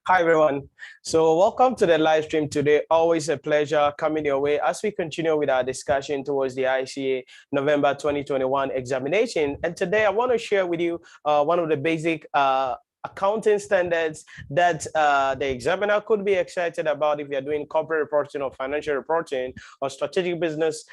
Hi, everyone. So welcome to the live stream today. Always a pleasure coming your way as we continue with our discussion towards the ICA November 2021 examination. And today I want to share with you one of the basic accounting standards that the examiner could be excited about if you're doing corporate reporting or financial reporting or strategic business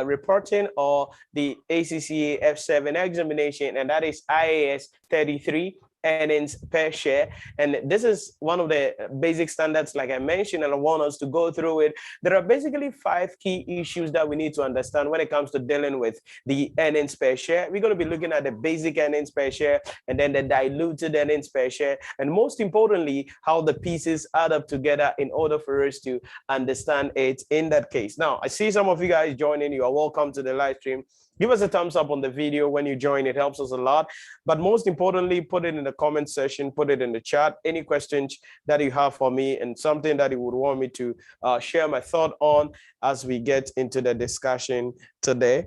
reporting or the ACCA F7 examination, and that is IAS 33. Earnings per share. And this is one of the basic standards, like I mentioned, and I want us to go through it. There are basically 5 key issues that we need to understand when it comes to dealing with the earnings per share. We're going to be looking at the basic earnings per share and then the diluted earnings per share. And most importantly, how the pieces add up together in order for us to understand it in that case. Now, I see some of you guys joining. You are welcome to the live stream. Give us a thumbs up on the video when you join. It helps us a lot. But most importantly, put it in the comment section, put it in the chat. Any questions that you have for me and something that you would want me to share my thought on as we get into the discussion today.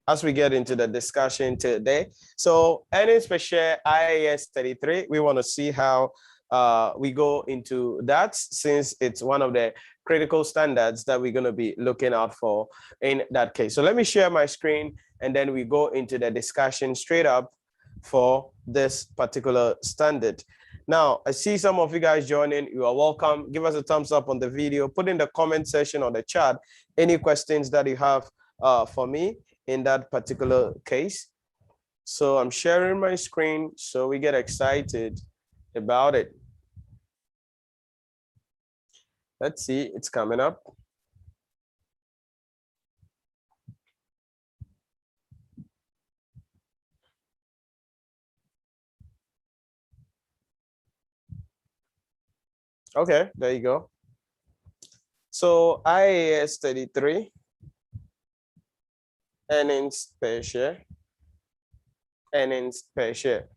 As we get into the discussion today. So earnings per share, IAS 33, we want to see how we go into that, since it's one of the critical standards that we're going to be looking out for in that case. So let me share my screen and then we go into the discussion straight up for this particular standard. Now, I see some of you guys joining. You are welcome. Give us a thumbs up on the video. Put in the comment section or the chat any questions that you have for me in that particular case. So I'm sharing my screen so we get excited about it. Let's see, it's coming up. Okay, there you go. So IAS 33, earnings per share, earnings per share.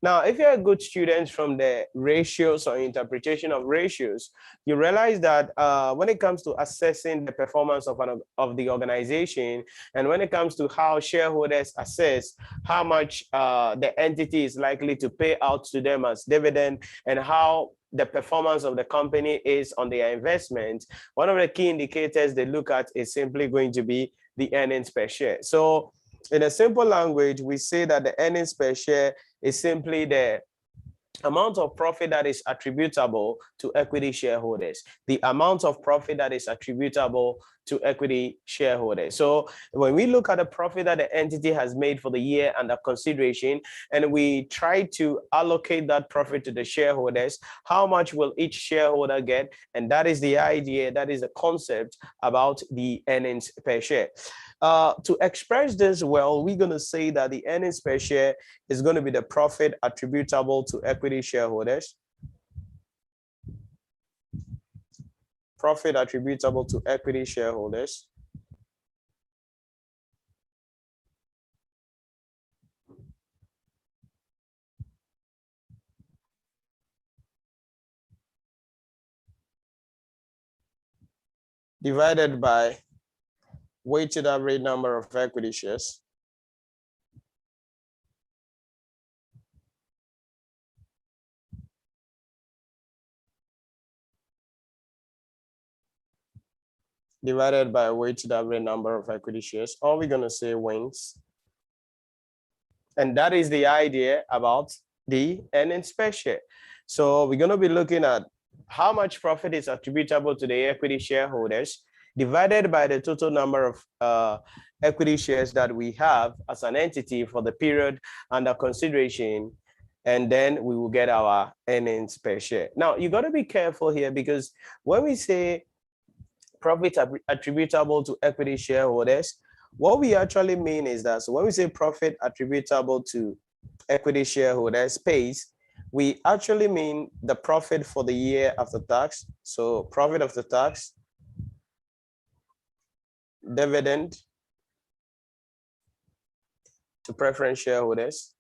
Now, if you're a good student from the ratios or interpretation of ratios, you realize that when it comes to assessing the performance of the organization, and when it comes to how shareholders assess how much the entity is likely to pay out to them as dividend and how the performance of the company is on their investment, one of the key indicators they look at is simply going to be the earnings per share. So in a simple language, we say that the earnings per share is simply the amount of profit that is attributable to equity shareholders, the amount of profit that is attributable to equity shareholders. So when we look at the profit that the entity has made for the year under consideration, and we try to allocate that profit to the shareholders, how much will each shareholder get? And that is the idea, that is the concept about the earnings per share. To express this well, we're going to say that the earnings per share is going to be the profit attributable to equity shareholders. Profit attributable to equity shareholders. Divided by weighted average number of equity shares. Divided by weighted average number of equity shares, or we're going to say wins. And that is the idea about the earnings per share. So we're going to be looking at how much profit is attributable to the equity shareholders divided by the total number of equity shares that we have as an entity for the period under consideration, and then we will get our earnings per share. Now, you got to be careful here, because when we say profit attributable to equity shareholders, what we actually mean is that, so when we say profit attributable to equity shareholders pays, we actually mean the profit for the year after tax. So profit after tax, dividend to preference shareholders,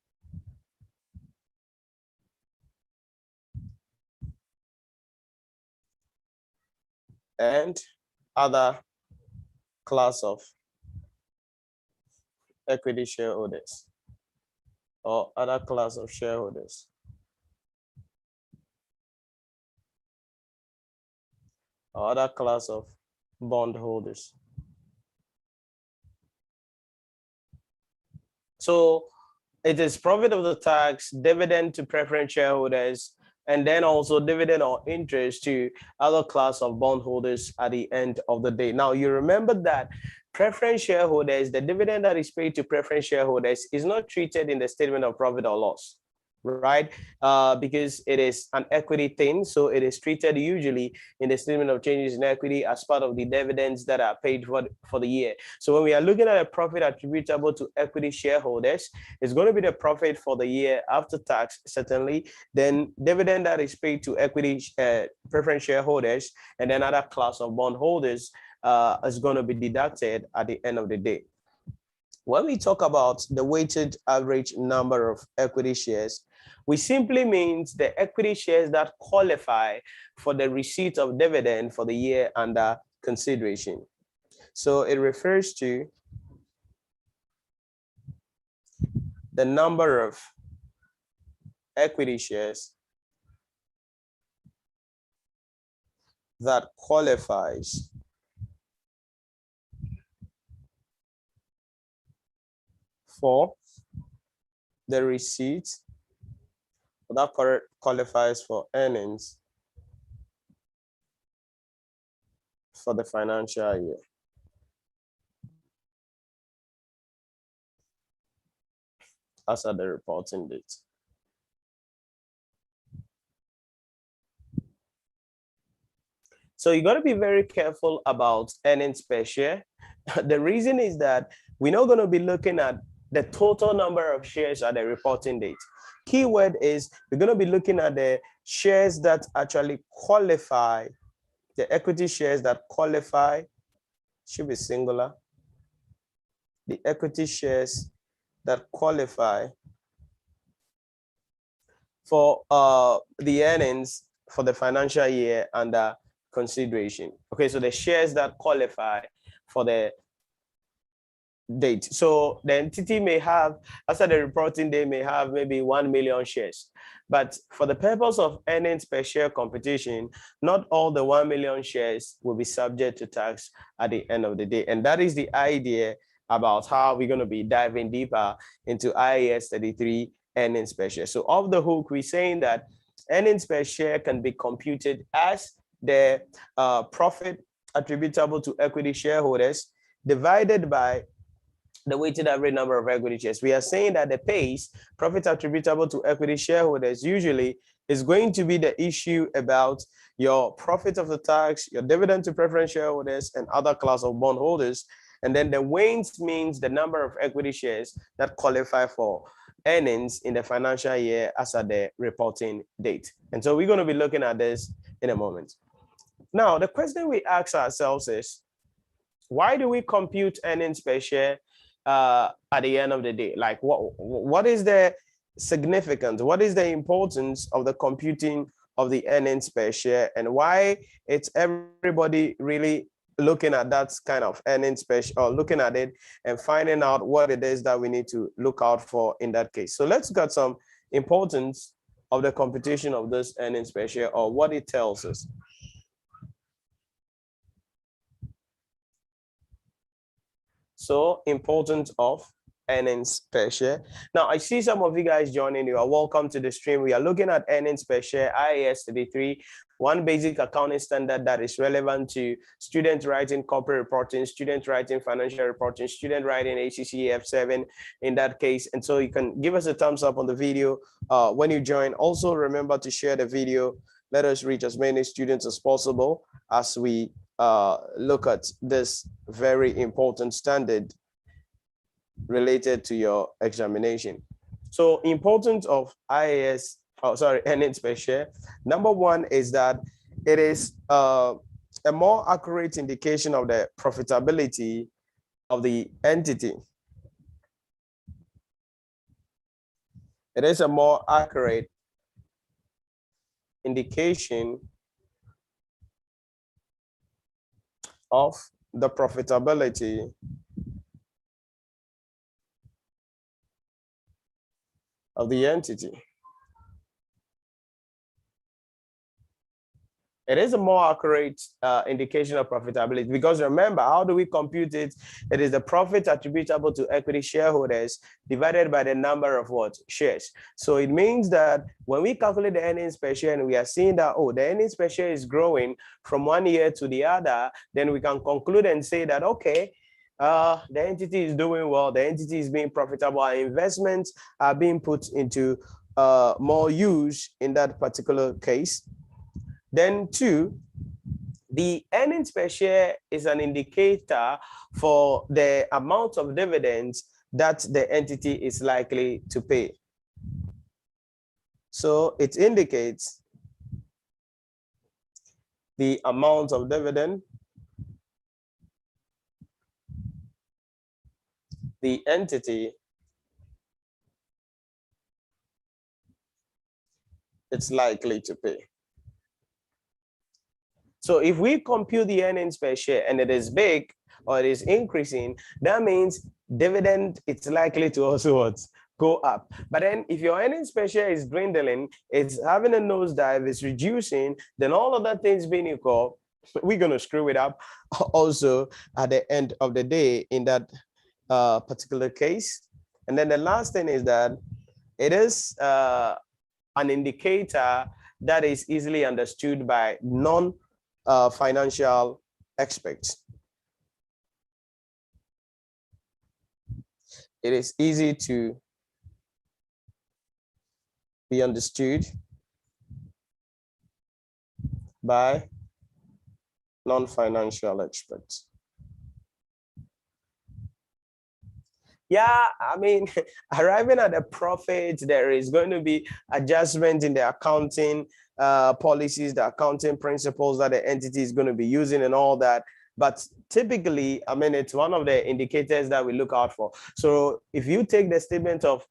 and other class of equity shareholders or other class of shareholders. Or other class of bondholders. So it is profit of the tax, dividend to preference shareholders, and then also dividend or interest to other class of bondholders at the end of the day. Now, you remember that preference shareholders, the dividend that is paid to preference shareholders is not treated in the statement of profit or loss, right? Because it is an equity thing. So it is treated usually in the statement of changes in equity as part of the dividends that are paid for the year. So when we are looking at a profit attributable to equity shareholders, it's going to be the profit for the year after tax, certainly. Then dividend that is paid to equity preference shareholders and then other class of bondholders is going to be deducted at the end of the day. When we talk about the weighted average number of equity shares, we simply means the equity shares that qualify for the receipt of dividend for the year under consideration. So it refers to the number of equity shares that qualifies for the receipt that qualifies for earnings for the financial year. As at the reporting date. So you got to be very careful about earnings per share. The reason is that we're not going to be looking at the total number of shares at the reporting date. Keyword is we're going to be looking at the shares that actually qualify, the equity shares that qualify, should be singular, the equity shares that qualify for the earnings for the financial year under consideration. Okay, so the shares that qualify for the date. So the entity may have, after the reporting day, may have maybe 1 million shares. But for the purpose of earnings per share computation, not all the 1 million shares will be subject to tax at the end of the day. And that is the idea about how we're going to be diving deeper into IAS 33 earnings per share. So off the hook, we're saying that earnings per share can be computed as the profit attributable to equity shareholders divided by the weighted average number of equity shares. We are saying that the PACE, profit attributable to equity shareholders, usually is going to be the issue about your profit of the tax, your dividend to preference shareholders, and other class of bondholders. And then the WAINS means the number of equity shares that qualify for earnings in the financial year as at the reporting date. And so we're going to be looking at this in a moment. Now, the question we ask ourselves is, why do we compute earnings per share at the end of the day? Like, what is the significance? What is the importance of the computing of the earnings per share, and why it's everybody really looking at that kind of earnings per share, or looking at it and finding out what it is that we need to look out for in that case? So let's get some importance of the computation of this earnings per share, or what it tells us. So importance of earnings per share. Now, I see some of you guys joining. You are welcome to the stream. We are looking at earnings per share, IAS 33, one basic accounting standard that is relevant to student writing corporate reporting, student writing financial reporting, student writing ACCA F7 in that case. And so you can give us a thumbs up on the video when you join. Also, remember to share the video. Let us reach as many students as possible as we look at this very important standard related to your examination. So importance of IAS, earnings per share. Number one is that it is a more accurate indication of the profitability of the entity. It is a more accurate indication of the profitability of the entity. It is a more accurate indication of profitability, because remember, how do we compute it? It is the profit attributable to equity shareholders divided by the number of what? Shares. So it means that when we calculate the earnings per share and we are seeing that, oh, the earnings per share is growing from one year to the other, then we can conclude and say that, okay, the entity is doing well, the entity is being profitable, our investments are being put into more use in that particular case. Then two, the earnings per share is an indicator for the amount of dividends that the entity is likely to pay. So it indicates the amount of dividend the entity is likely to pay. So if we compute the earnings per share and it is big or it is increasing, that means dividend it's likely to also go up. But then if your earnings per share is dwindling, it's having a nosedive, it's reducing, then all of that things being equal, we're going to screw it up also at the end of the day in that particular case. And then the last thing is that it is an indicator that is easily understood by non-financial experts. It is easy to be understood by non-financial experts. Yeah, I mean, arriving at a profit, there is going to be adjustment in the accounting policies, the accounting principles that the entity is going to be using and all that. But typically, I mean, it's one of the indicators that we look out for. So if you take the statement of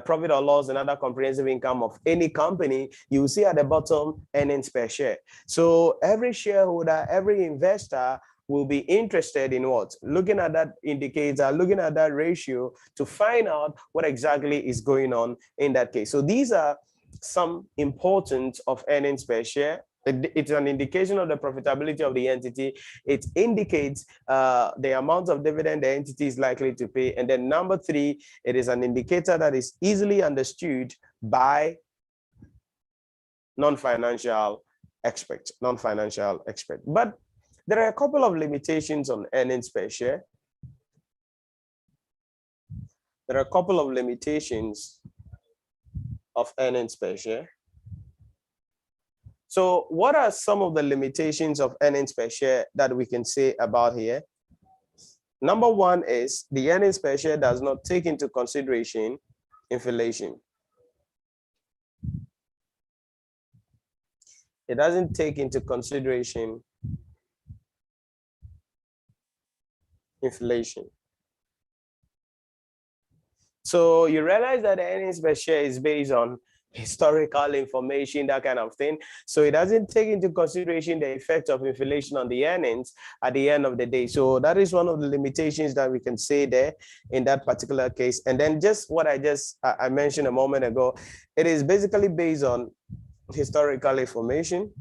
profit or loss and other comprehensive income of any company, you will see at the bottom earnings per share. So every shareholder, every investor will be interested in what? Looking at that indicator, looking at that ratio to find out what exactly is going on in that case. So these are some importance of earnings per share. It's an indication of the profitability of the entity. It indicates the amount of dividend the entity is likely to pay. And then number three, it is an indicator that is easily understood by non-financial experts, But there are a couple of limitations on earnings per share. There are a couple of limitations of earnings per share. So what are some of the limitations of earnings per share that we can say about here? Number one is the earnings per share does not take into consideration inflation. It doesn't take into consideration inflation. So you realize that the earnings per share is based on historical information, that kind of thing. So it doesn't take into consideration the effect of inflation on the earnings at the end of the day. So that is one of the limitations that we can say there in that particular case. And then just what I mentioned a moment ago, it is basically based on historical information.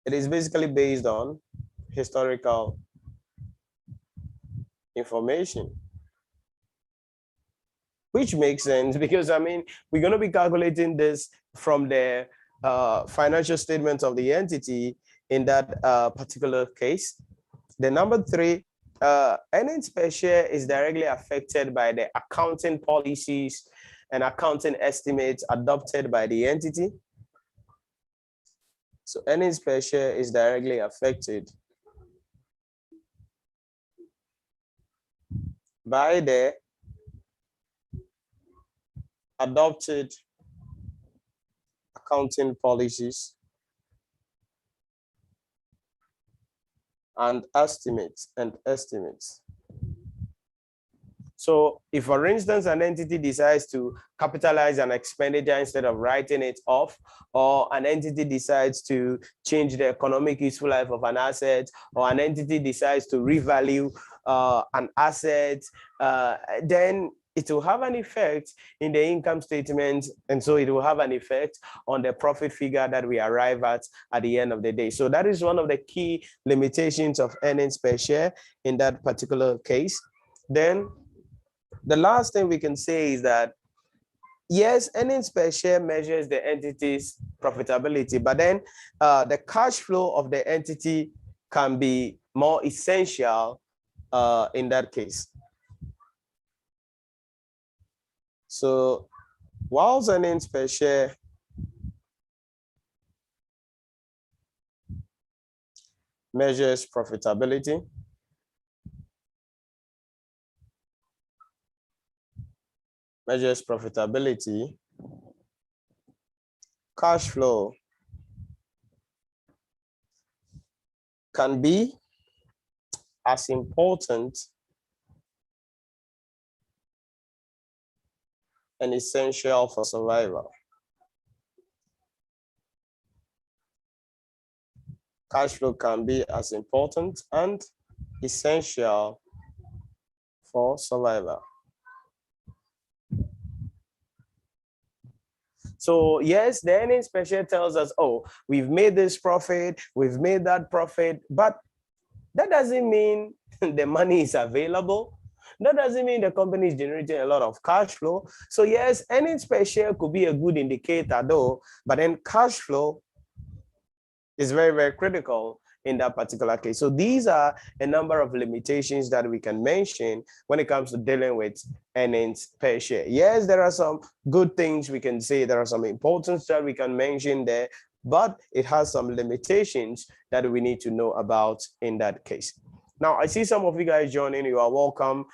It is basically based on historical information, which makes sense because, I mean, we're going to be calculating this from the financial statements of the entity in that particular case. The number three, earnings per share is directly affected by the accounting policies and accounting estimates adopted by the entity. So earnings per share is directly affected by the adopted accounting policies and estimates. So if, for instance, an entity decides to capitalize an expenditure instead of writing it off, or an entity decides to change the economic useful life of an asset, or an entity decides to revalue an asset, then it will have an effect in the income statement, and so it will have an effect on the profit figure that we arrive at the end of the day. So that is one of the key limitations of earnings per share in that particular case. Then the last thing we can say is that, yes, earnings per share measures the entity's profitability, but then the cash flow of the entity can be more essential in that case. So whilst earnings per share measures profitability, cash flow can be as important and essential for survival. Cash flow can be as important and essential for survival. So yes, the earnings per share tells us, oh, we've made this profit, we've made that profit, but that doesn't mean the money is available. That doesn't mean the company is generating a lot of cash flow. So yes, earnings per share could be a good indicator though, but then cash flow is very, very critical in that particular case. So these are a number of limitations that we can mention when it comes to dealing with earnings per share. Yes, there are some good things we can say, there are some importance that we can mention there, but it has some limitations that we need to know about in that case. Now, I see some of you guys joining. You are welcome.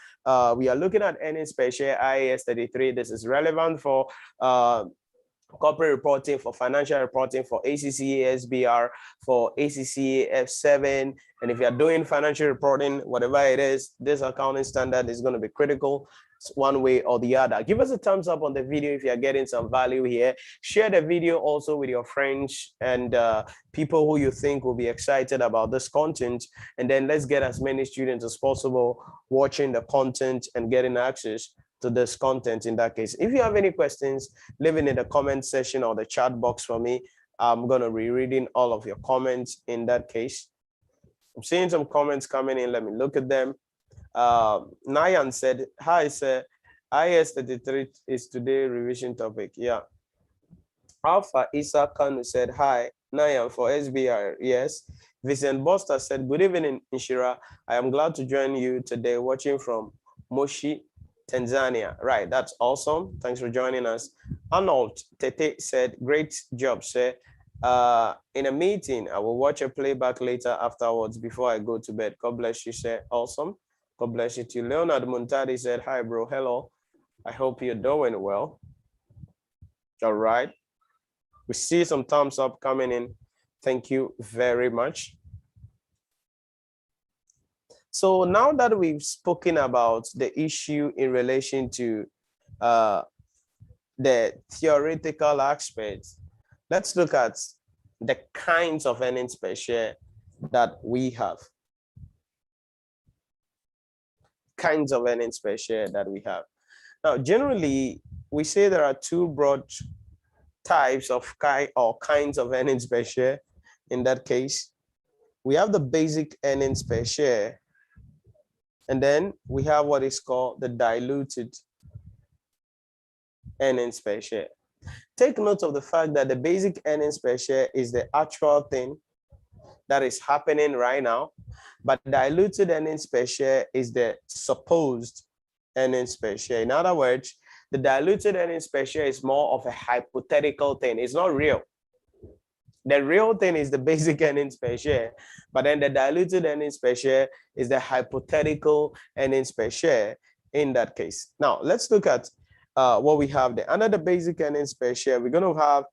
We are looking at earnings per share, IAS 33. This is relevant for corporate reporting, for financial reporting, for ACCA, SBR, for ACCA F7. And if you're doing financial reporting, whatever it is, this accounting standard is going to be critical one way or the other. Give us a thumbs up on the video if you're getting some value here. Share the video also with your friends and people who you think will be excited about this content. And then let's get as many students as possible watching the content and getting access to this content in that case. If you have any questions, leave it in the comment section or the chat box for me. I'm going to be reading all of your comments in that case. I'm seeing some comments coming in. Let me look at them. Nayan said, hi, sir. IAS 33 is today revision topic. Yeah. Alpha Isa Kanu said, hi. Nayan for SBR. Yes. Vincent Boster said, good evening, Nhyira. I am glad to join you today watching from Moshi, Tanzania. Right, that's awesome. Thanks for joining us. Arnold Tete said, great job, sir. In a meeting, I will watch a playback later afterwards before I go to bed. God bless you, sir. Awesome. God bless you too. Leonard Montadi said, hi, bro. Hello. I hope you're doing well. All right. We see some thumbs up coming in. Thank you very much. So now that we've spoken about the issue in relation to the theoretical aspects, let's look at the kinds of earnings per share that we have. Kinds of earnings per share that we have. Now, generally, we say there are two broad types of kinds of earnings per share. In that case, we have the basic earnings per share, and then we have what is called the diluted earnings per share. Take note of the fact that the basic earnings per share is the actual thing that is happening right now, but diluted earnings per share is the supposed earnings per share. In other words, the diluted earnings per share is more of a hypothetical thing. It's not real. The real thing is the basic earnings per share, but then the diluted earnings per share is the hypothetical earnings per share in that case. Now, let's look at what we have there. Under the basic earnings per share, we're going to have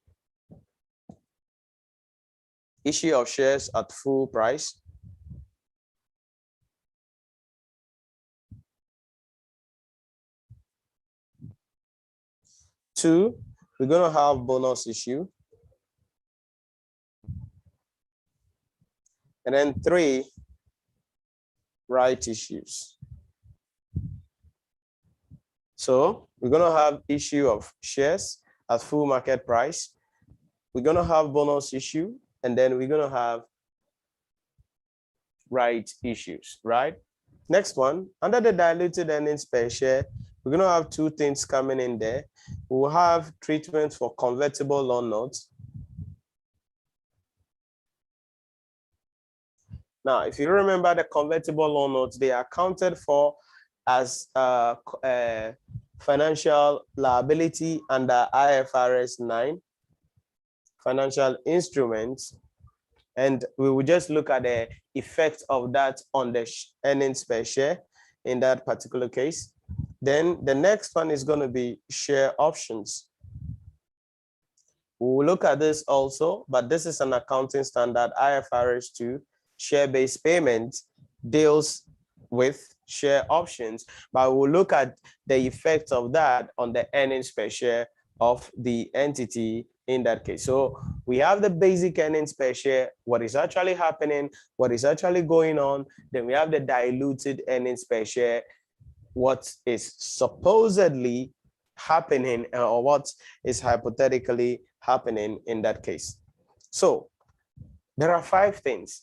issue of shares at full price. Two, we're going to have bonus issue. And then three, right issues. So we're going to have issue of shares at full market price. We're going to have bonus issue, and then we're going to have right issues, right? Next one, under the diluted earnings per share, we're going to have two things coming in there. We'll have treatment for convertible loan notes. Now, if you remember the convertible loan notes, they are accounted for as financial liability under IFRS 9, financial instruments, and we will just look at the effect of that on the earnings per share in that particular case. Then the next one is going to be share options. We'll look at this also, but this is an accounting standard, IFRS 2, share-based payment deals with share options, but we'll look at the effect of that on the earnings per share of the entity in that case. So we have the basic earnings per share, what is actually happening, what is actually going on. Then we have the diluted earnings per share, what is supposedly happening or what is hypothetically happening in that case. So there are 5 things.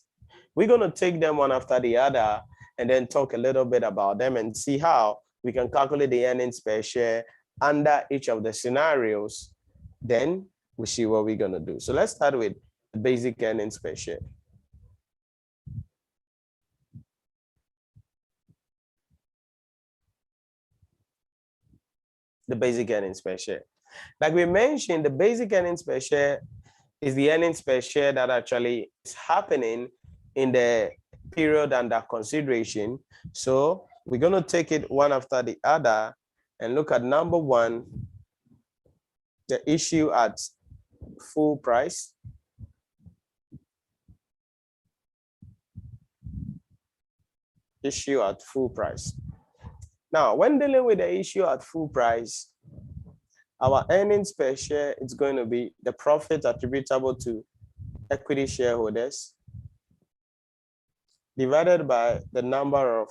We're going to take them one after the other and then talk a little bit about them and see how we can calculate the earnings per share under each of the scenarios. Then we see what we're going to do. So let's start with the basic earnings per share. The basic earnings per share. Like we mentioned, the basic earnings per share is the earnings per share that actually is happening in the period under consideration. So we're going to take it one after the other and look at number 1, the issue at full price. Issue at full price. Now, when dealing with the issue at full price, our earnings per share is going to be the profit attributable to equity shareholders divided by the number of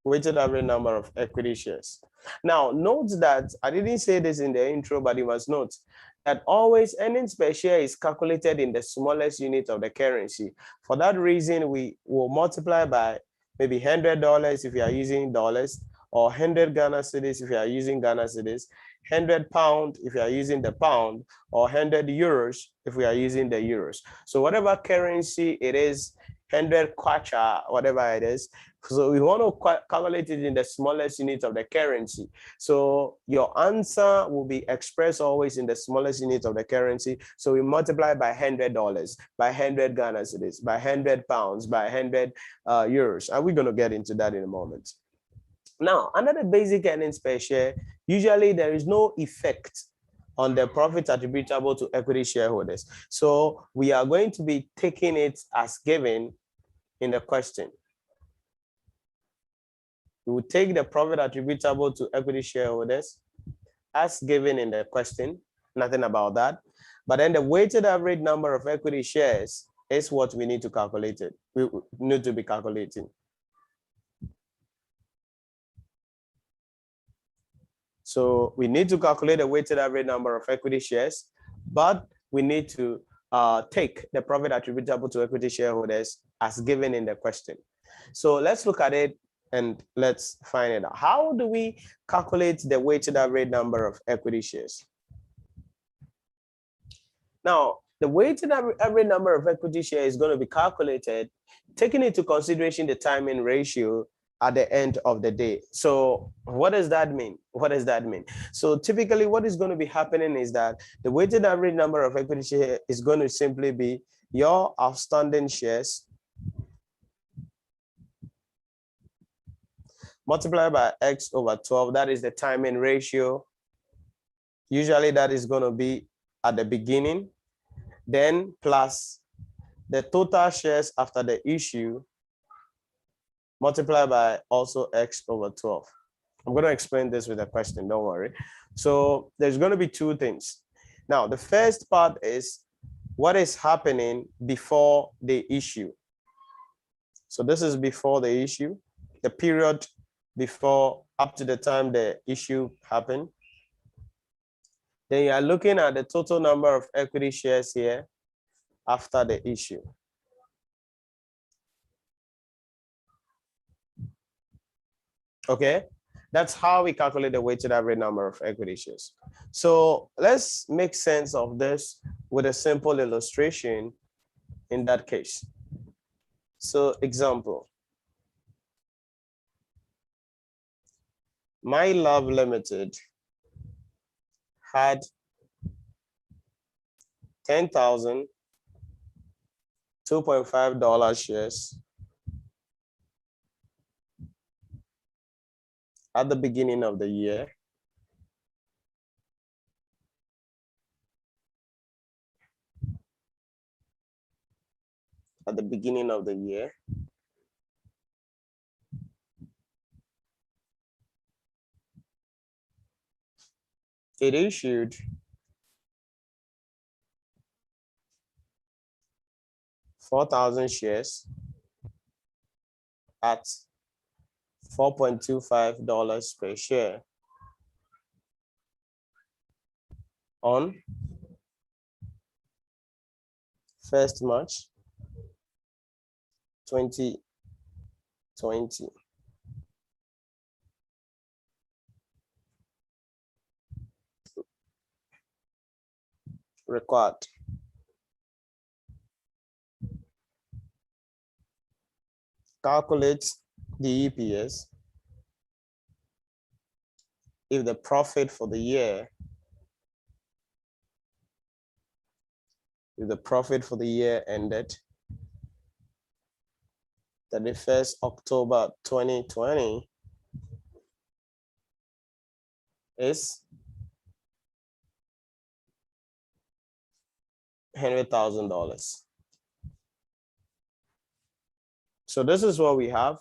weighted average number of equity shares. Now, note that I didn't say this in the intro, but you must note that always earnings per share is calculated in the smallest unit of the currency. For that reason, we will multiply by maybe $100 if you are using dollars, or 100 Ghana cedis if you are using Ghana cedis, 100 pound if you are using the pound, or 100 euros if we are using the euros. So whatever currency it is, 100 kwacha, whatever it is. So we want to calculate it in the smallest unit of the currency. So your answer will be expressed always in the smallest unit of the currency. So we multiply by $100, by 100 Ghana cedis, by 100 pounds, by 100 euros. And we're going to get into that in a moment. Now, under the basic earnings per share, usually there is no effect on the profit attributable to equity shareholders. So we are going to be taking it as given in the question. We will take the profit attributable to equity shareholders as given in the question, nothing about that. But then the weighted average number of equity shares is what we need to calculate it. We need to be calculating. So we need to calculate the weighted average number of equity shares, but we need to take the profit attributable to equity shareholders as given in the question. So let's look at it and let's find it out. How do we calculate the weighted average number of equity shares? Now, the weighted average number of equity shares is going to be calculated taking into consideration the timing ratio at the end of the day. So what does that mean? What does that mean? So typically what is going to be happening is that the weighted average number of equity shares is going to simply be your outstanding shares multiplied by X over 12. That is the timing ratio. Usually that is going to be at the beginning, then plus the total shares after the issue multiplied by also X over 12. I'm going to explain this with a question, don't worry. So there's going to be 2 things. Now, the first part is what is happening before the issue. So this is before the issue, the period before up to the time the issue happened. Then you are looking at the total number of equity shares here after the issue. Okay, that's how we calculate the weighted average number of equity shares. So let's make sense of this with a simple illustration in that case. So example, My Love Limited had 10,000 $2.5 shares at the beginning of the year. At the beginning of the year. It issued 4,000 shares at $4.25 per share on 1st March 2020. Required. Calculate the EPS if the profit for the year, ended 31st October 2020 is $100,000. So this is what we have.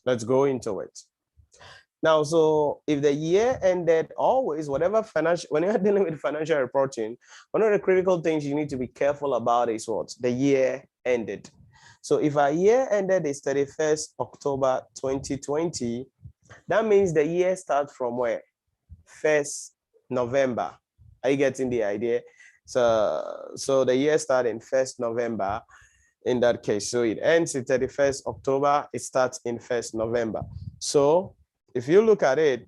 Let's go into it. Now, so if the year ended, always, whatever financial, when you're dealing with financial reporting, one of the critical things you need to be careful about is what? The year ended. So if our year ended is 31st October 2020, that means the year starts from where? 1st November. Are you getting the idea? So the year starts in 1st November in that case. So it ends in 31st October, it starts in 1st November. So if you look at it,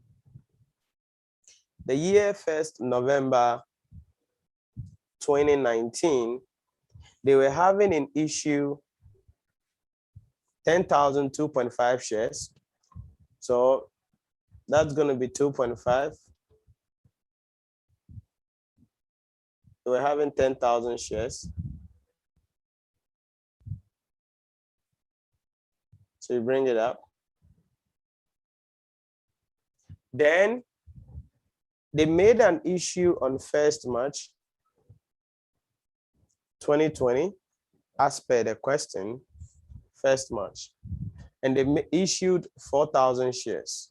the year 1st November 2019, they were having an issue 10,000 2.5 shares. So that's going to be 2.5. They were having 10,000 shares. So you bring it up. Then they made an issue on 1st March 2020, as per the question, 1st March. And they issued 4,000 shares.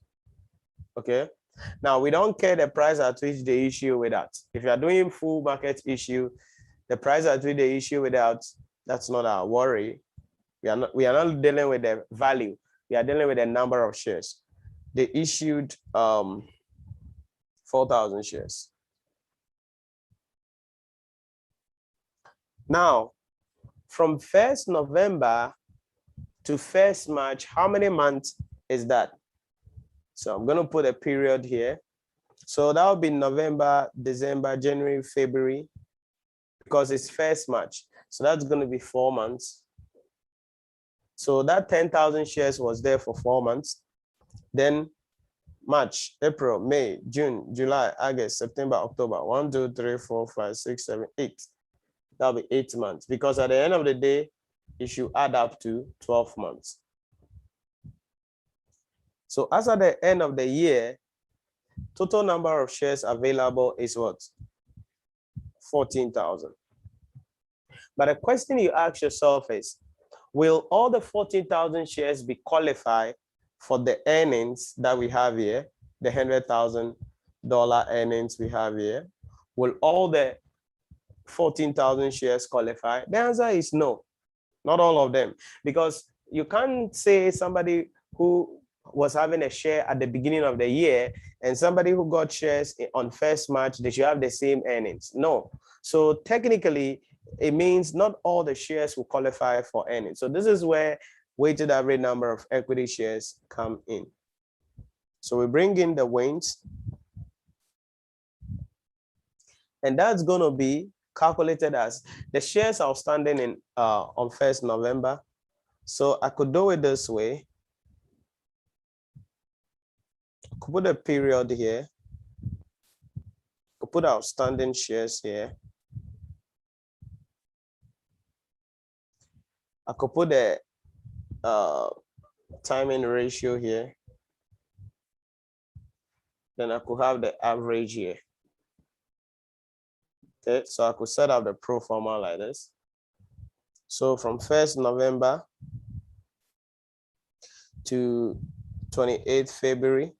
Okay. Now, we don't care the price at which they issue without. If you are doing full market issue, the price at which they issue without, that's not our worry. We are not dealing with the value. We are dealing with the number of shares. They issued 4,000 shares. Now, from 1st November to 1st March, how many months is that? So I'm going to put a period here. So that will be November, December, January, February, because it's 1st March. So that's going to be 4 months. So that 10,000 shares was there for 4 months. Then March, April, May, June, July, August, September, October. 1, 2, 3, 4, 5, 6, 7, 8. That'll be 8 months, because at the end of the day, it should add up to 12 months. So as at the end of the year, total number of shares available is what? 14,000. But the question you ask yourself is, will all the 14,000 shares be qualified for the earnings that we have here, the $100,000 earnings we have here? Will all the 14,000 shares qualify? The answer is no, not all of them, because you can't say somebody who was having a share at the beginning of the year, and somebody who got shares on 1st March, they should have the same earnings. No. So technically, it means not all the shares will qualify for earnings. So this is where weighted average number of equity shares come in. So we bring in the wins, and that's going to be calculated as the shares outstanding in on 1st November. So I could do it this way. I could put a period here. I could put outstanding shares here. I could put the timing ratio here. Then I could have the average here. Okay, so I could set up the pro forma like this. So from 1st November to 28th February,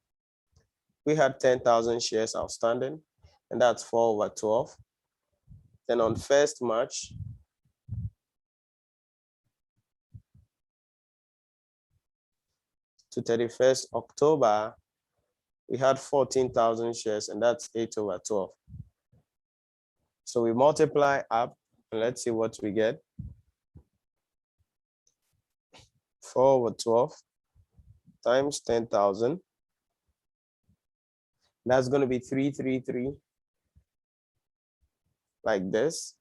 we had 10,000 shares outstanding, and that's 4/12. Then on 1st March to 31st October, we had 14,000 shares, and that's 8/12. So we multiply up, and let's see what we get. 4/12 times 10,000. That's going to be 333, like this.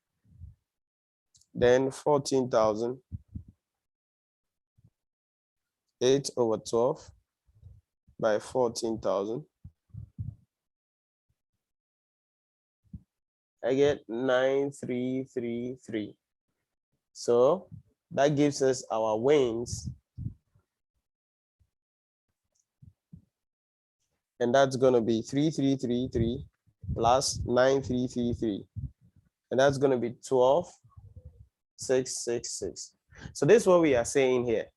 Then 14,000, 8/12 by 14,000. I get 9333. So that gives us our wins. And that's going to be 3333 plus 9333. And that's going to be 12,666. So this is what we are saying here,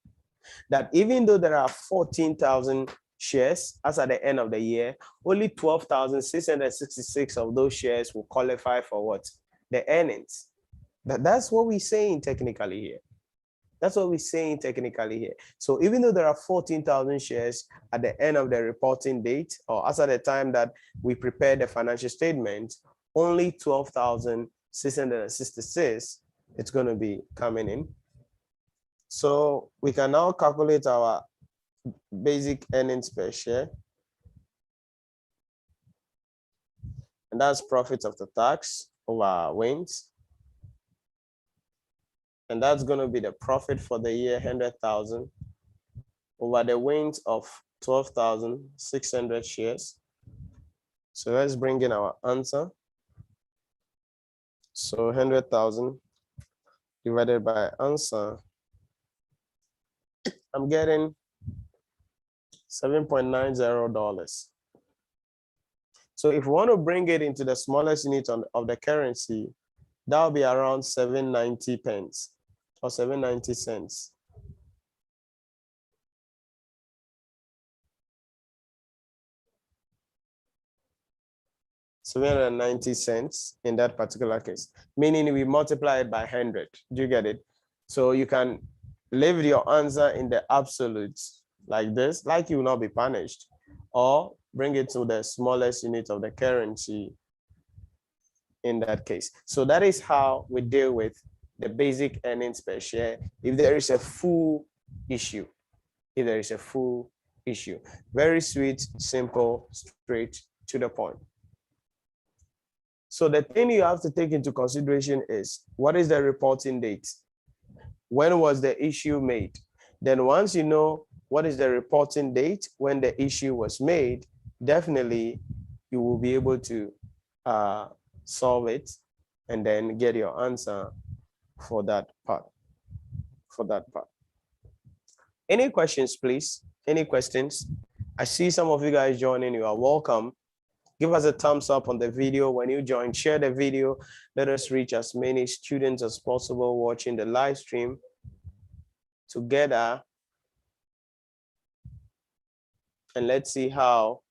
that even though there are 14,000 shares as at the end of the year, only 12,666 of those shares will qualify for what? The earnings. That's what we're saying technically here. That's what we're saying technically here. So even though there are 14,000 shares at the end of the reporting date, or as at the time that we prepare the financial statement, only 12,666 it's going to be coming in. So we can now calculate our basic earnings per share. And that's profit after tax over wins. And that's going to be the profit for the year, 100,000 over the wins of 12,600 shares. So let's bring in our answer. So 100,000 divided by answer, I'm getting $7.90. So if we want to bring it into the smallest unit of the currency, that will be around 790 pence or 790 cents. $790 in that particular case, meaning we multiply it by 100. Do you get it? So you can leave your answer in the absolutes like this, like you will not be punished, or bring it to the smallest unit of the currency in that case. So that is how we deal with the basic earnings per share if there is a full issue. If there is a full issue. Very sweet, simple, straight to the point. So the thing you have to take into consideration is, what is the reporting date? When was the issue made? Then once you know what is the reporting date when the issue was made, definitely you will be able to solve it and then get your answer for that part. Any questions, please? Any questions? I see some of you guys joining. You are welcome. Give us a thumbs up on the video when you join. Share the video. Let us reach as many students as possible watching the live stream together. And let's see how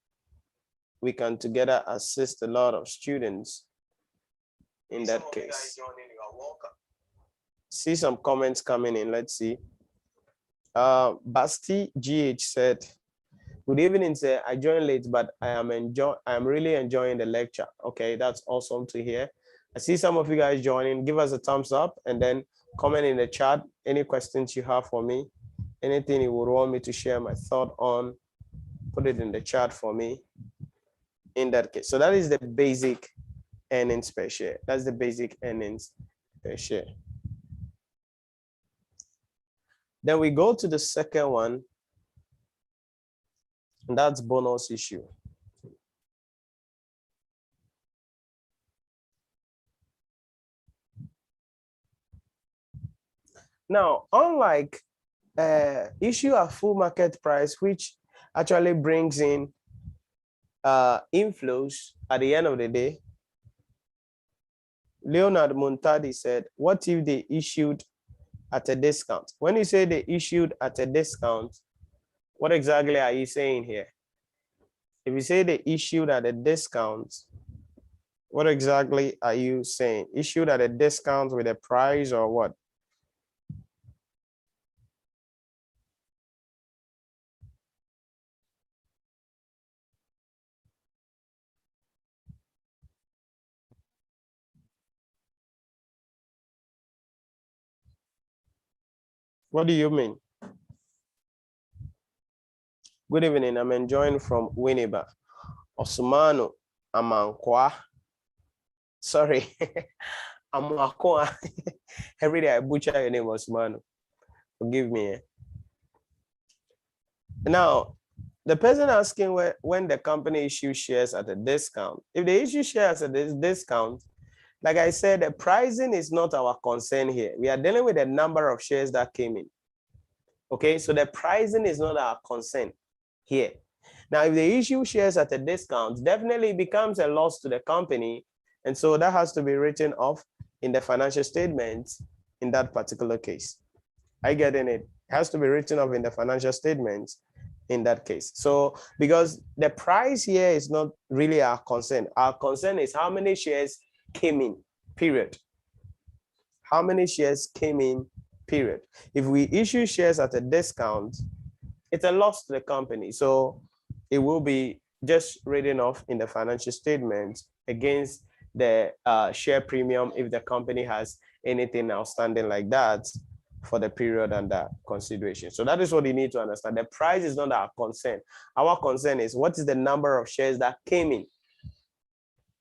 we can together assist a lot of students in that case. See some comments coming in. Let's see. Basti GH said, Good evening, sir. I joined late, but I am really enjoying the lecture. Okay, that's awesome to hear. I see some of you guys joining. Give us a thumbs up and then comment in the chat any questions you have for me. Anything you would want me to share my thought on, put it in the chat for me. In that case, so that is the basic earnings per share. That's the basic earnings per share. Then we go to the second one, and that's bonus issue. Now, unlike issue at full market price, which actually brings in inflows at the end of the day, Leonard Montadi said, what if they issued at a discount? When you say they issued at a discount, what exactly are you saying here? If you say they issued at a discount, what exactly are you saying? Issued at a discount with a price or what? What do you mean? Good evening. I'm enjoying from Winneba. Osmano Amankwa. Sorry. Amankwa. Every day I butcher your name, Osmano. Forgive me. Now, the person asking when the company issues shares at a discount, if they issue shares at this discount, like I said, the pricing is not our concern here. We are dealing with the number of shares that came in. Okay, so the pricing is not our concern here. Now, if they issue shares at a discount, definitely it becomes a loss to the company. And so that has to be written off in the financial statements in that particular case. I get in it. It has to be written off in the financial statements in that case. So because the price here is not really our concern. Our concern is how many shares came in, period. How many shares came in, period. If we issue shares at a discount, it's a loss to the company. So it will be just written off in the financial statements against the share premium if the company has anything outstanding like that for the period under consideration. So that is what you need to understand. The price is not our concern. Our concern is what is the number of shares that came in?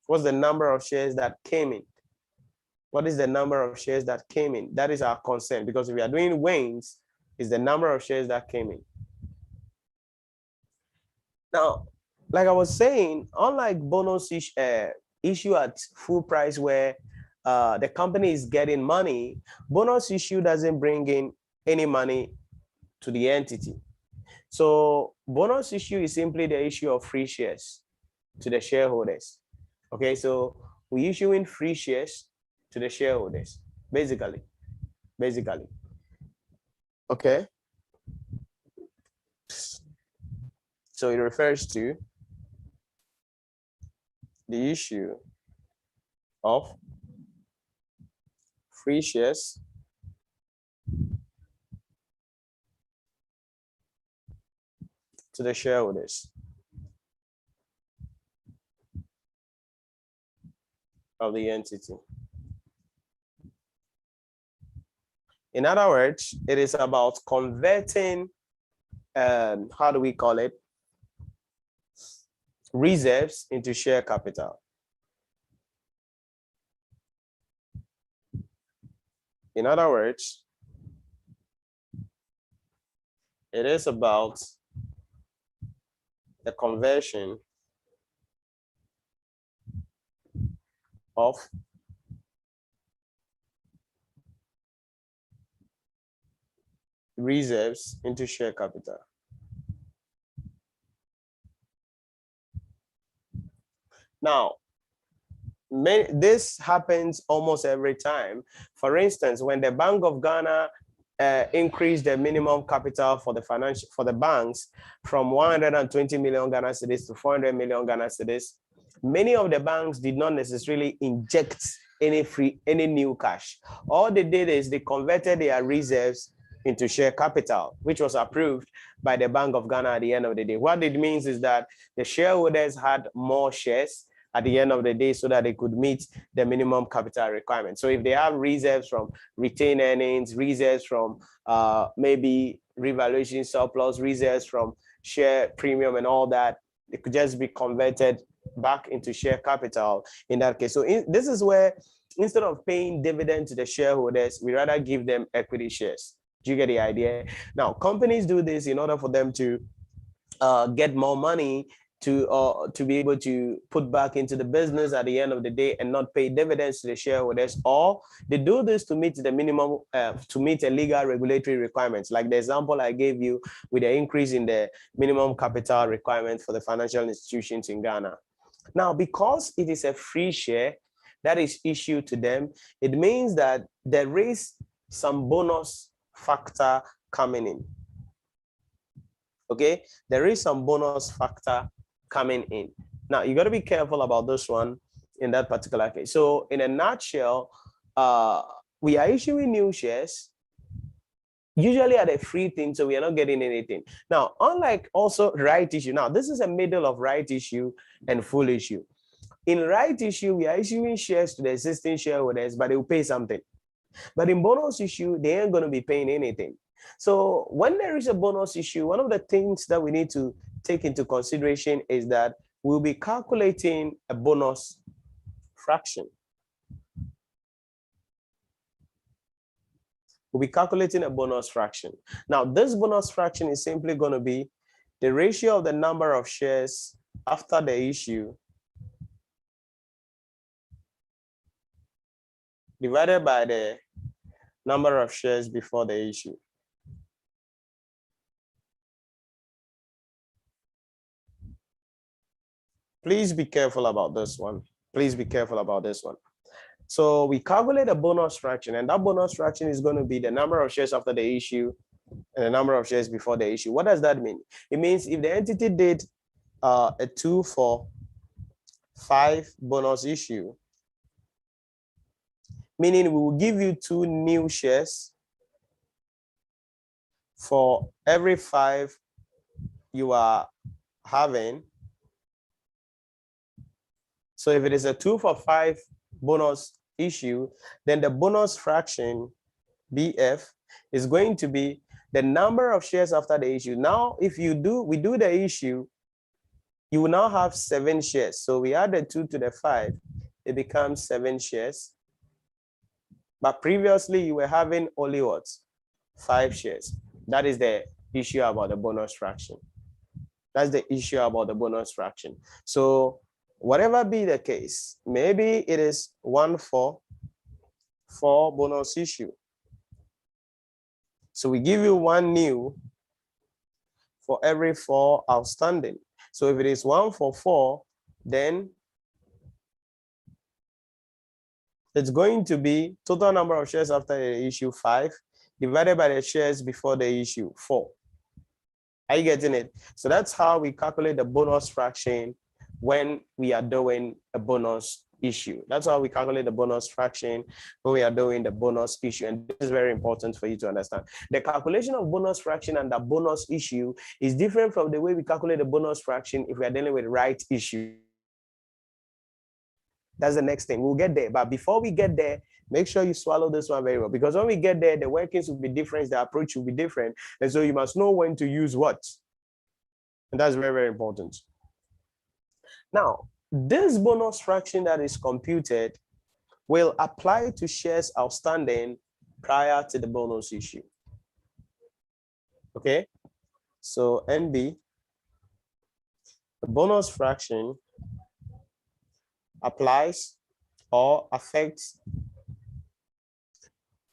What's the number of shares that came in? What is the number of shares that came in? That is our concern, because if we are doing weighings, it's the number of shares that came in. Now, like I was saying, unlike bonus issue at full price where the company is getting money, bonus issue doesn't bring in any money to the entity. So bonus issue is simply the issue of free shares to the shareholders. Okay, so we issue in free shares to the shareholders, basically. Okay. So it refers to the issue of free shares to the shareholders of the entity. In other words, it is about converting, how do we call it? Reserves into share capital. In other words, it is about the conversion of reserves into share capital. Now, this happens almost every time. For instance, when the Bank of Ghana increased the minimum capital for the banks from 120 million Ghana cedis to 400 million Ghana cedis, many of the banks did not necessarily inject any new cash. All they did is they converted their reserves into share capital, which was approved by the Bank of Ghana at the end of the day. What it means is that the shareholders had more shares at the end of the day so that they could meet the minimum capital requirement. So if they have reserves from retained earnings, reserves from maybe revaluation surplus, reserves from share premium and all that, it could just be converted back into share capital in that case. So this is where instead of paying dividend to the shareholders, we rather give them equity shares. Do you get the idea? Now, companies do this in order for them to get more money to be able to put back into the business at the end of the day and not pay dividends to the shareholders, or they do this to meet the minimum, to meet a legal regulatory requirements, like the example I gave you with the increase in the minimum capital requirement for the financial institutions in Ghana. Now, because it is a free share that is issued to them, it means that there is some bonus factor coming in. Okay, there is some bonus factor coming in. Now, you got to be careful about this one in that particular case. So in a nutshell, we are issuing new shares, usually at a free thing, so we are not getting anything. Now, unlike also right issue, now this is a middle of right issue and full issue. In right issue, we are issuing shares to the existing shareholders, but they will pay something. But in bonus issue, they ain't going to be paying anything. So when there is a bonus issue, one of the things that we need to take into consideration is that we'll be calculating a bonus fraction. We'll be calculating a bonus fraction. Now, this bonus fraction is simply going to be the ratio of the number of shares after the issue divided by the number of shares before the issue. Please be careful about this one. Please be careful about this one. So we calculate a bonus fraction, and that bonus fraction is going to be the number of shares after the issue and the number of shares before the issue. What does that mean? It means if the entity did a 2-for-5 bonus issue, meaning we will give you 2 new shares for every 5 you are having. So if it is a 2-for-5 bonus issue, then the bonus fraction, BF, is going to be the number of shares after the issue. Now, if we do the issue, you will now have 7 shares. So we add the 2 to the 5, it becomes 7 shares. But previously, you were having only what? 5 shares. That is the issue about the bonus fraction. That's the issue about the bonus fraction. So whatever be the case, maybe it is 1-for-4 bonus issue. So we give you 1 new for every 4 outstanding. So if it is 1-for-4, then it's going to be total number of shares after the issue 5 divided by the shares before the issue 4. Are you getting it? So that's how we calculate the bonus fraction when we are doing a bonus issue. That's how we calculate the bonus fraction when we are doing the bonus issue. And this is very important for you to understand. The calculation of bonus fraction and the bonus issue is different from the way we calculate the bonus fraction if we are dealing with right issue. That's the next thing. We'll get there. But before we get there, make sure you swallow this one very well. Because when we get there, the workings will be different, the approach will be different. And so you must know when to use what. And that's very, very important. Now, this bonus fraction that is computed will apply to shares outstanding prior to the bonus issue. Okay? So NB, the bonus fraction applies or affects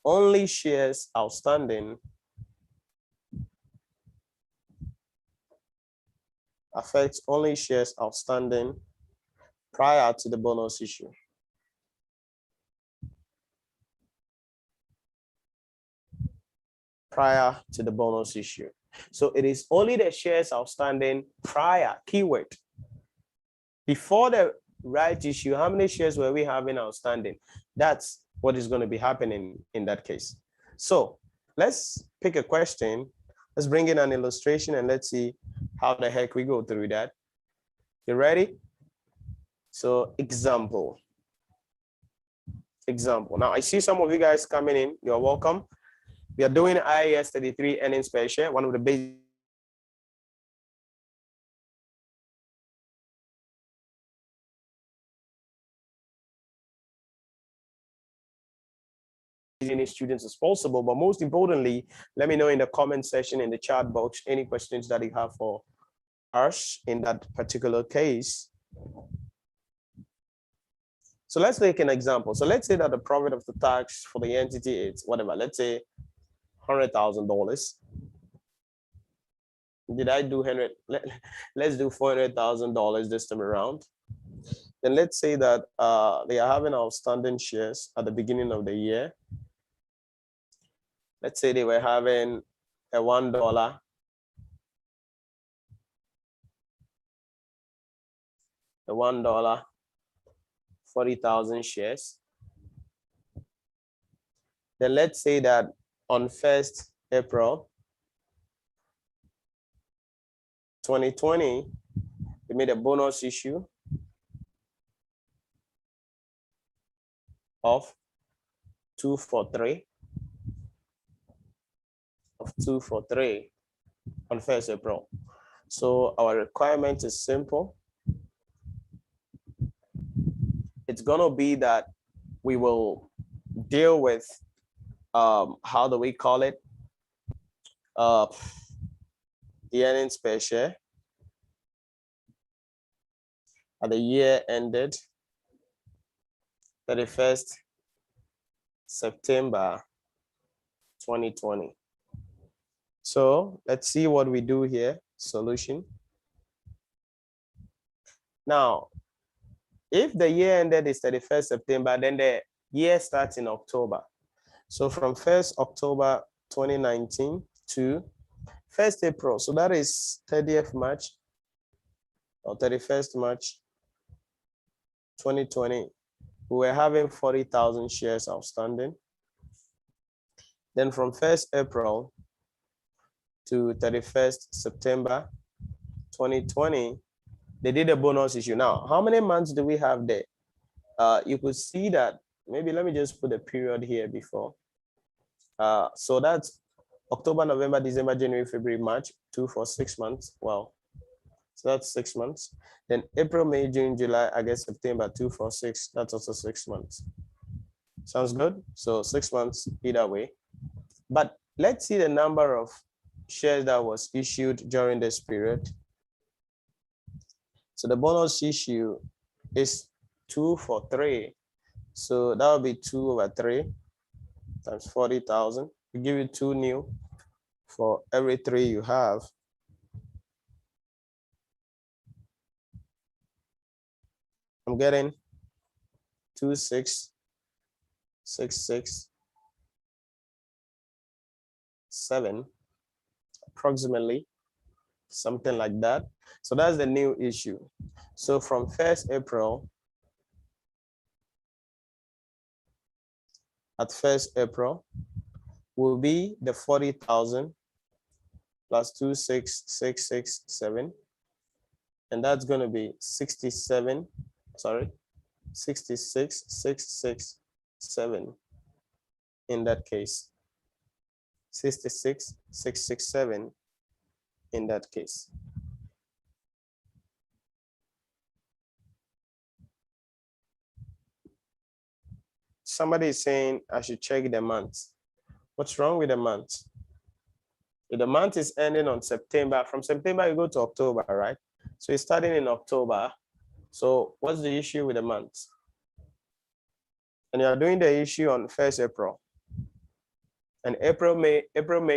only shares outstanding prior to the bonus issue. Prior to the bonus issue. So it is only the shares outstanding prior, keyword. Before the right issue, how many shares were we having outstanding? That's what is going to be happening in that case. So let's pick a question. Let's bring in an illustration and let's see how the heck we go through that. You ready? So example. Now I see some of you guys coming in. You're welcome. We are doing IAS 33 earnings per share, one of the basic many students as possible. But most importantly, let me know in the comment section, in the chat box, any questions that you have for us in that particular case. So let's take an example. So let's say that the profit of the tax for the entity is whatever, let's say $100,000. Did I do 100? Let's do $400,000 this time around. Then let's say that they are having outstanding shares at the beginning of the year. Let's say they were having a $1, $1, 40,000 shares. Then let's say that on 1st April 2020, they made a bonus issue of 243 on 1st April. So our requirement is simple. It's gonna be that we will deal with how do we call it? The earnings per share at the year ended 31st September 2020. So let's see what we do here. Solution. Now, if the year ended is 31st September, then the year starts in October. So from 1st October 2019 to 1st April, so that is 30th March or 31st March 2020, we were having 40,000 shares outstanding. Then from 1st April to 31st September 2020, they did a bonus issue. Now, how many months do we have there? You could see that, maybe let me just put a period here before. So that's October, November, December, January, February, March, 2 for 6 months. Well, so that's 6 months. Then April, May, June, July, August, September, 2 for 6. That's also 6 months. Sounds good? So 6 months either way. But let's see the number of shares that was issued during this period. So the bonus issue is 2 for 3. So that would be 2 over 3 times 40,000. We give you 2 new for every 3 you have. I'm getting 266667, approximately, something like that. So that's the new issue. So from 1st April, at 1st April, will be the 40,000 plus 266667, and that's going to be 66,667 in that case. 66,667 in that case. Somebody is saying I should check the month. What's wrong with the month? If the month is ending on September, from September you go to October, right? So it's starting in October. So what's the issue with the month? And you're doing the issue on 1st April. And April, May,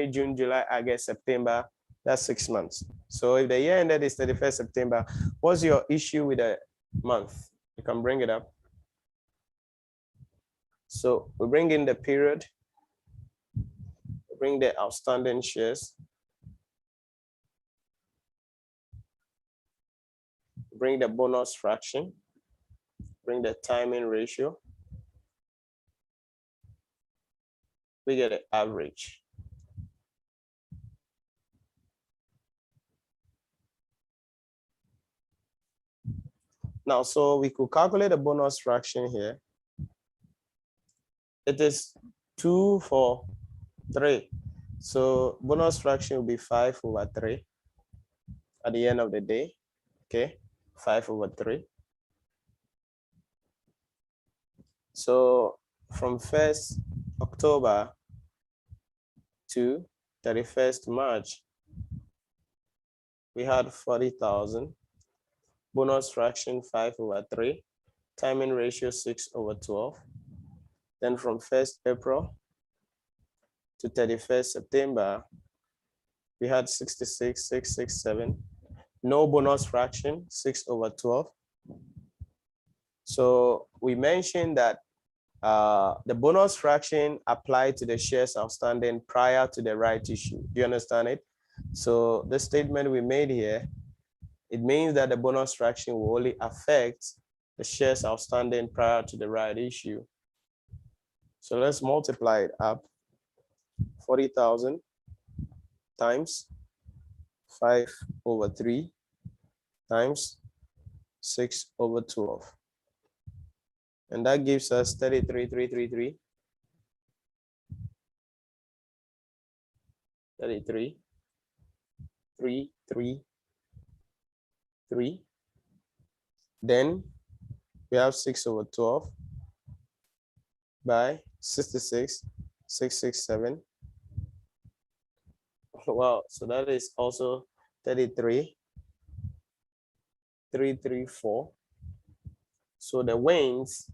June, July, August, September, that's 6 months. So if the year ended is 31st September, what's your issue with the month? You can bring it up. So we bring in the period, bring the outstanding shares, bring the bonus fraction, bring the timing ratio. We get an average. Now, so we could calculate the bonus fraction here. It is 2 for 3. So bonus fraction will be 5/3 at the end of the day. Okay, 5/3. So from 1st October to 31st March, we had 40,000. Bonus fraction 5/3. Timing ratio 6/12. Then from 1st April to 31st September, we had 66,667. No bonus fraction, 6/12. So we mentioned that the bonus fraction applied to the shares outstanding prior to the right issue. Do you understand it? So the statement we made here, it means that the bonus fraction will only affect the shares outstanding prior to the right issue. So let's multiply it up. 40,000 times 5/3 times 6/12. And that gives us 33,333. 33,333. Then we have 6/12 by 66,667. Wow, so that is also 33,334. So the wins,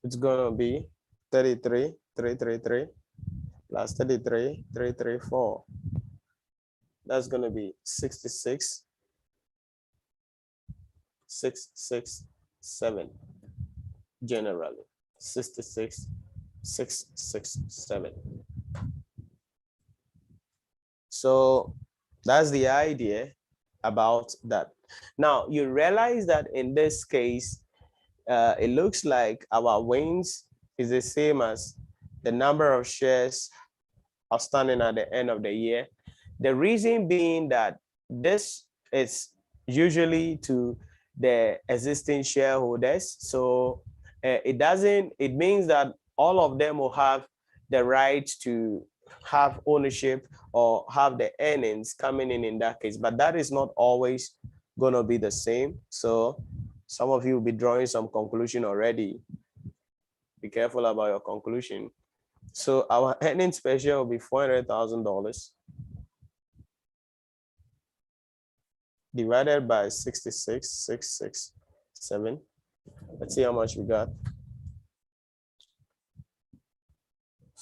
it's gonna be 33,333 plus 33,334. That's gonna be 66,667 generally. 66,667. So that's the idea about that. Now you realize that in this case, it looks like our wins is the same as the number of shares outstanding at the end of the year. The reason being that this is usually to the existing shareholders. So it means that all of them will have the right to have ownership or have the earnings coming in that case, but that is not always going to be the same. So some of you will be drawing some conclusion already. Be careful about your conclusion. So our earnings per share will be $400,000 divided by 66,667. Let's see how much we got.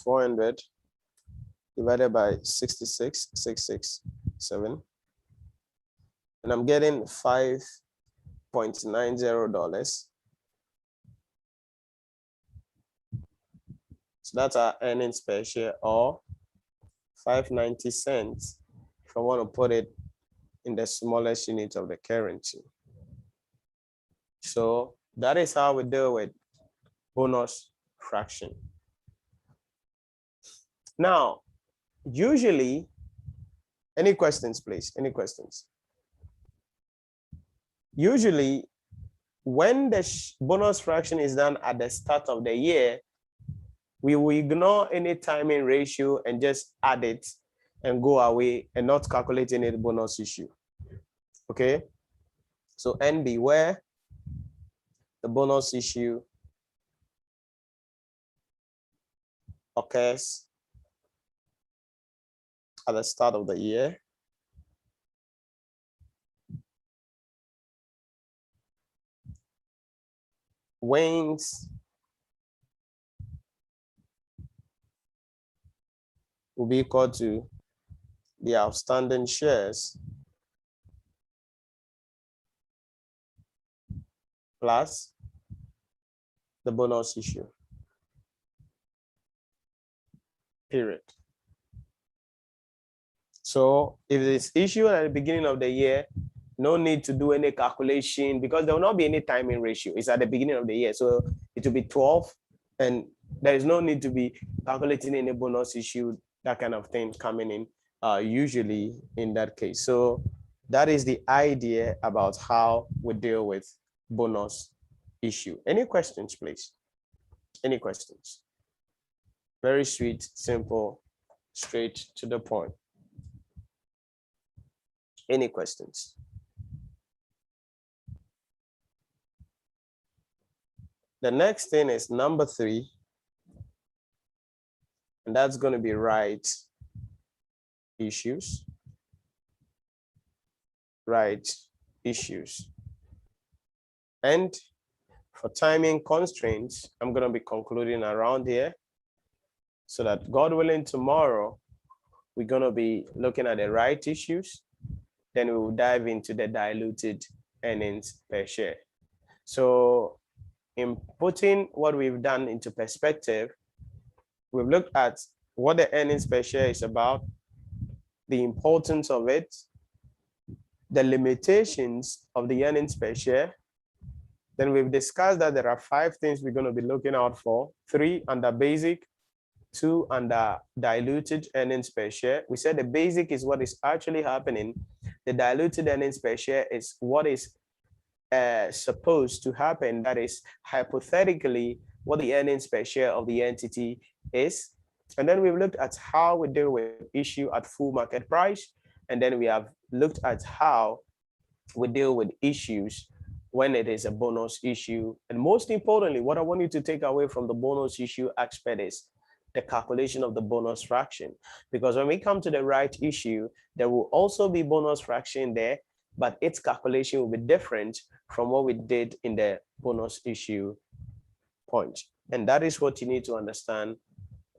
400 divided by 66,667. And I'm getting $5.90. So that's our earnings per share, or 5.90 cents if I want to put it in the smallest unit of the currency. So that is how we deal with bonus fraction. Now, usually, any questions, please? Any questions? Usually, when the bonus fraction is done at the start of the year, we will ignore any timing ratio and just add it and go away and not calculate any bonus issue. Okay? So NB, where the bonus issue occurs at the start of the year, wins will be equal to the outstanding shares plus the bonus issue, period. So if it's issued at the beginning of the year, no need to do any calculation because there will not be any timing ratio. It's at the beginning of the year. So it will be 12 and there is no need to be calculating any bonus issue, that kind of thing coming in usually in that case. So that is the idea about how we deal with bonus issue. Any questions, please? Any questions? Very sweet, simple, straight to the point. Any questions? The next thing is number 3, and that's going to be right issues. Right issues. And for timing constraints, I'm going to be concluding around here so that God willing tomorrow, we're going to be looking at the right issues. Then we will dive into the diluted earnings per share. So in putting what we've done into perspective, we've looked at what the earnings per share is about, the importance of it, the limitations of the earnings per share. Then we've discussed that there are 5 things we're going to be looking out for: 3 under basic, 2 under diluted earnings per share. We said the basic is what is actually happening. The diluted earnings per share is what is supposed to happen. That is hypothetically what the earnings per share of the entity is. And then we've looked at how we deal with issue at full market price. And then we have looked at how we deal with issues when it is a bonus issue. And most importantly, what I want you to take away from the bonus issue aspect is the calculation of the bonus fraction. Because when we come to the right issue, there will also be bonus fraction there, but its calculation will be different from what we did in the bonus issue point. And that is what you need to understand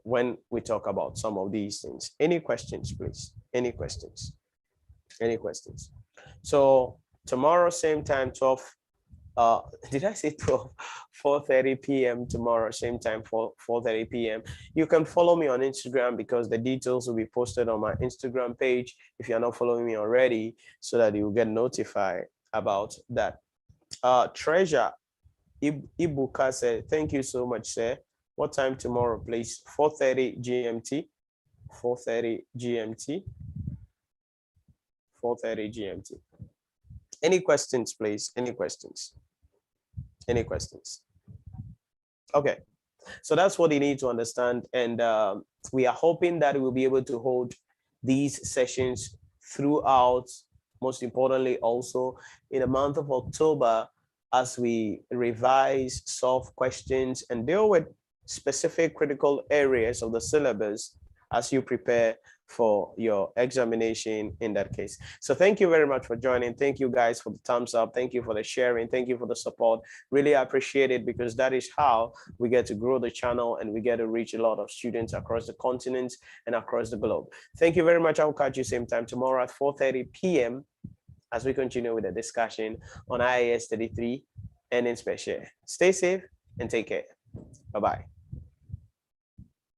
when we talk about some of these things. Any questions, please? Any questions? Any questions? So tomorrow, same time, 12. Did I say 12? 4:30 p.m. tomorrow, same time, 4:30 p.m. You can follow me on Instagram because the details will be posted on my Instagram page if you're not following me already, so that you will get notified about that. Treasure Ibuka said, thank you so much, sir. What time tomorrow, please? 4:30 GMT. 4:30 GMT. 4:30 GMT. Any questions, please? Any questions? Any questions? Okay, so that's what you need to understand. And we are hoping that we'll be able to hold these sessions throughout, most importantly, also in the month of October, as we revise, solve questions, and deal with specific critical areas of the syllabus as you prepare for your examination in that case. So thank you very much for joining. Thank you guys for the thumbs up. Thank you for the sharing. Thank you for the support. Really appreciate it, because that is how we get to grow the channel and we get to reach a lot of students across the continent and across the globe. Thank you very much. I'll catch you same time tomorrow at 4:30 p.m. as we continue with the discussion on IAS 33 earnings per share. Stay safe and take care. Bye-bye.